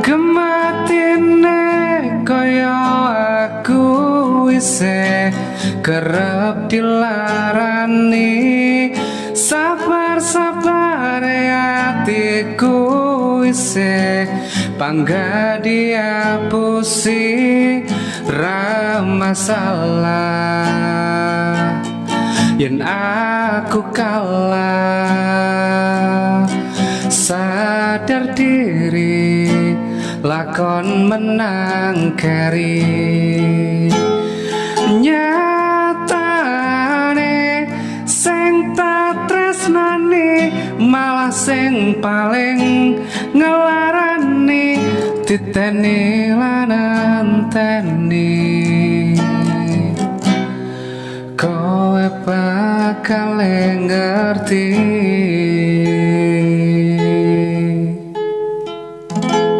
Kematine kaya aku isih kerep dilarani. Sabar-sabar hatiku isih bangga diapusi. Ra masalah yen aku kalah. Sadar diri lakon menang keri. Nyatane sing tak tresnani malah sing paling ngelarani. Titeni lan anteni kowe bakal ngerti.